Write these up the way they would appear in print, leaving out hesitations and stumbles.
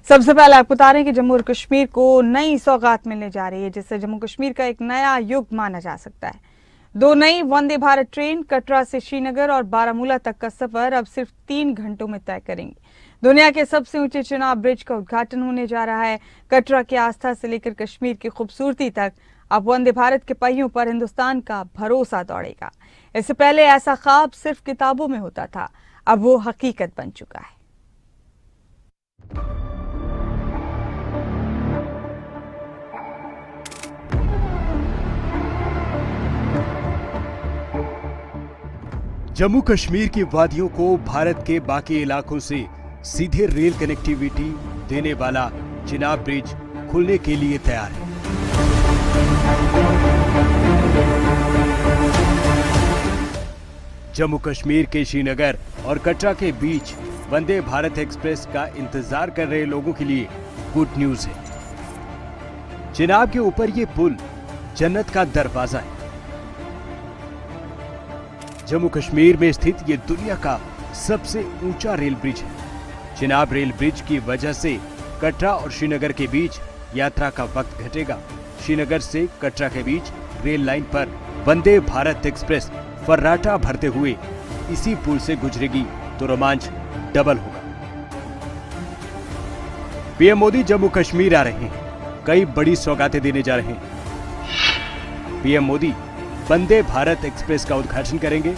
सबसे पहले आपको बता रहे हैं कि जम्मू और कश्मीर को नई सौगात मिलने जा रही है, जिससे जम्मू कश्मीर का एक नया युग माना जा सकता है। 2 नई वंदे भारत ट्रेन कटरा से श्रीनगर और बारामूला तक का सफर अब सिर्फ 3 घंटों में तय करेंगी। दुनिया के सबसे ऊंचे चिनाब ब्रिज का उद्घाटन होने जा रहा है। कटरा की आस्था से लेकर कश्मीर की खूबसूरती तक अब वंदे भारत के पहियों पर हिंदुस्तान का भरोसा दौड़ेगा। इससे पहले ऐसा ख्वाब सिर्फ किताबों में होता था, अब वो हकीकत बन चुका है। जम्मू कश्मीर की वादियों को भारत के बाकी इलाकों से सीधे रेल कनेक्टिविटी देने वाला चिनाब ब्रिज खुलने के लिए तैयार है। जम्मू कश्मीर के श्रीनगर और कटरा के बीच वंदे भारत एक्सप्रेस का इंतजार कर रहे लोगों के लिए गुड न्यूज है। चिनाब के ऊपर ये पुल जन्नत का दरवाजा है। जम्मू कश्मीर में स्थित ये दुनिया का सबसे ऊंचा रेल ब्रिज है। चिनाब रेल ब्रिज की वजह से कटरा और श्रीनगर के बीच यात्रा का वक्त घटेगा। श्रीनगर से कटरा के बीच रेल लाइन पर वंदे भारत एक्सप्रेस फर्राटा भरते हुए इसी पुल से गुजरेगी तो रोमांच डबल होगा। पीएम मोदी जम्मू कश्मीर आ रहे हैं, कई बड़ी सौगातें देने जा रहे हैं। पीएम मोदी वंदे भारत एक्सप्रेस का उद्घाटन करेंगे।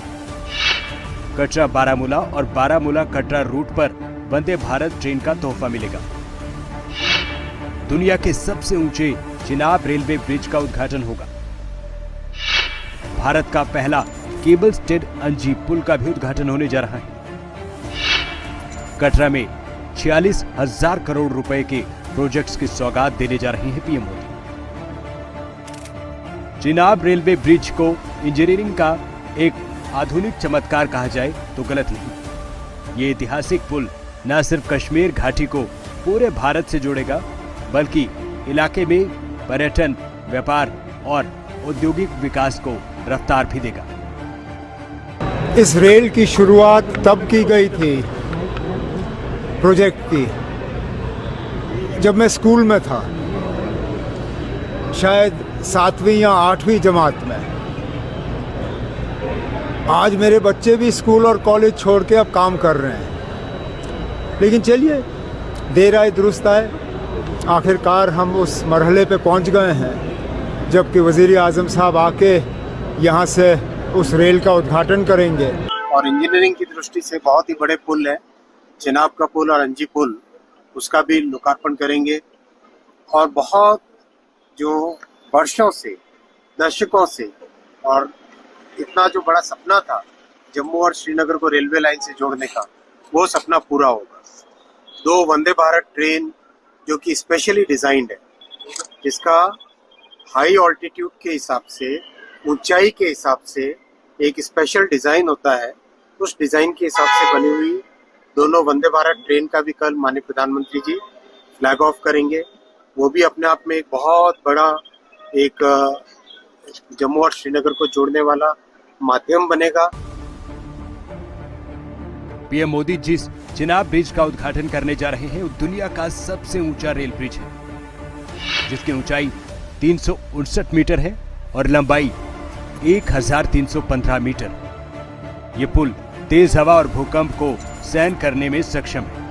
कटरा बारामूला और बारामूला कटरा रूट पर वंदे भारत ट्रेन का तोहफा मिलेगा। दुनिया के सबसे ऊंचे चिनाब रेलवे ब्रिज का उद्घाटन होगा। भारत का पहला केबल स्टेड अंजी पुल का भी उद्घाटन होने जा रहा है। कटरा में 46,000 करोड़ रुपए के प्रोजेक्ट्स की सौगात देने जा रहे हैं PM Modi. Chenab railway bridge को इंजीनियरिंग का एक आधुनिक चमत्कार कहा जाए तो गलत नहीं। ये ऐतिहासिक पुल न सिर्फ कश्मीर घाटी को पूरे भारत से जोड़ेगा, बल्कि इलाके में पर्यटन, व्यापार और औद्योगिक विकास को रफ्तार भी देगा। इस रेल की शुरुआत तब की गई थी प्रोजेक्ट की जब मैं स्कूल में था, शायद 7वीं या 8वीं जमात में। आज मेरे बच्चे भी स्कूल और कॉलेज छोड़ के अब काम कर रहे हैं। लेकिन चलिए, देर आए दुरुस्त आए, आखिरकार हम उस मरहले पे पहुंच गए हैं जबकि वज़ीर आज़म साहब आके यहाँ से उस रेल का उद्घाटन करेंगे। और इंजीनियरिंग की दृष्टि से बहुत ही बड़े पुल है, चिनाब का पुल और अंजी पुल, उसका भी लोकार्पण करेंगे। और बहुत जो वर्षों से, दशकों से, और इतना जो बड़ा सपना था जम्मू और श्रीनगर को रेलवे लाइन से जोड़ने का, वो सपना पूरा होगा। 2 वंदे भारत ट्रेन जो कि स्पेशली डिजाइंड है, जिसका हाई ऑल्टीट्यूड के हिसाब से, ऊंचाई के हिसाब से एक स्पेशल डिजाइन होता है। उस डिजाइन के हिसाब से बनी हुई दोनों वंदे भारत ट्रेन का भी कल माननीय प्रधानमंत्री जी फ्लैग ऑफ करेंगे। वो भी अपने आप में एक बहुत बड़ा एक जम्मू और श्रीनगर को जोड़ने वाला माध्यम बनेगा। पीएम मोदी जिस चिनाब ब्रिज का उद्घाटन करने जा रहे हैं वो दुनिया का सबसे ऊंचा रेल ब्रिज है, जिसकी ऊंचाई 359 मीटर है और लंबाई 1315 मीटर। ये पुल तेज हवा और भूकंप को सहन करने में सक्षम है।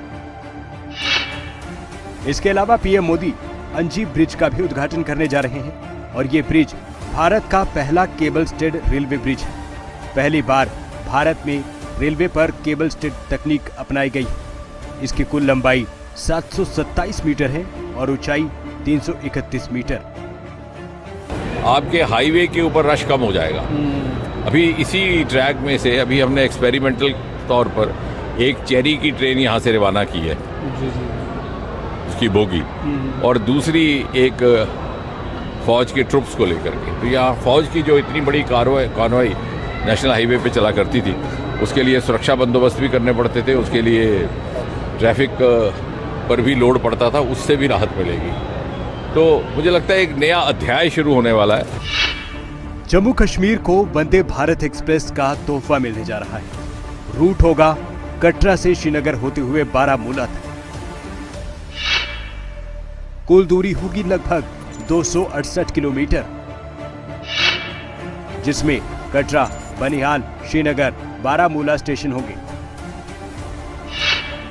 इसके अलावा पीएम मोदी अंजी ब्रिज का भी उद्घाटन करने जा रहे हैं और ये ब्रिज भारत का पहला केबल स्टेड रेलवे ब्रिज है। पहली बार भारत में रेलवे पर केबल स्टेड तकनीक अपनाई गई है। इसकी कुल लंबाई 727 मीटर है और ऊंचाई 331 मीटर। आपके हाईवे के ऊपर रश कम हो जाएगा। अभी इसी ट्रैक में से अभी हमने एक्सपेरिमेंटल तौर पर एक चेरी की ट्रेन यहाँ से रवाना की है, उसकी बोगी, और दूसरी एक फौज के ट्रुप्स को लेकर के। तो यहाँ फौज की जो इतनी बड़ी कॉन्वॉय नेशनल हाईवे पे चला करती थी, उसके लिए सुरक्षा बंदोबस्त भी करने पड़ते थे, उसके लिए ट्रैफिक पर भी लोड पड़ता था, उससे भी राहत मिलेगी। तो मुझे लगता है एक नया अध्याय शुरू होने वाला है। जम्मू कश्मीर को वंदे भारत एक्सप्रेस का तोहफा मिलने जा रहा है। रूट होगा कटरा से श्रीनगर होते हुए बारामूला तक। कुल दूरी होगी लगभग 268 किलोमीटर, जिसमें कटरा, बनिहाल, श्रीनगर, बारामूला स्टेशन होंगे।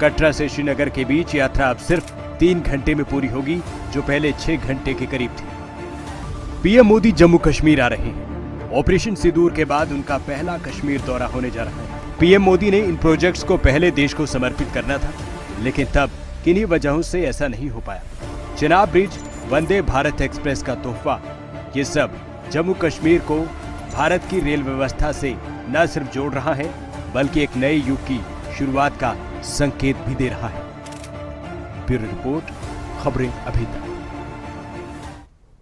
कटरा से श्रीनगर के बीच यात्रा अब सिर्फ 3 घंटे में पूरी होगी, जो पहले 6 घंटे के करीब थी। पीएम मोदी जम्मू कश्मीर आ रहे हैं। ऑपरेशन सिंदूर के बाद उनका पहला कश्मीर दौरा होने जा रहा है। पीएम मोदी ने इन प्रोजेक्ट्स को पहले देश को समर्पित करना था, लेकिन तब किन्हीं वजहों से ऐसा नहीं हो पाया। चिनाब ब्रिज, वंदे भारत एक्सप्रेस का तोहफा, ये सब जम्मू कश्मीर को भारत की रेल व्यवस्था से न सिर्फ जोड़ रहा है, बल्कि एक नए युग की शुरुआत का संकेत भी दे रहा है। ब्यूरो रिपोर्ट, खबरें अभी तक।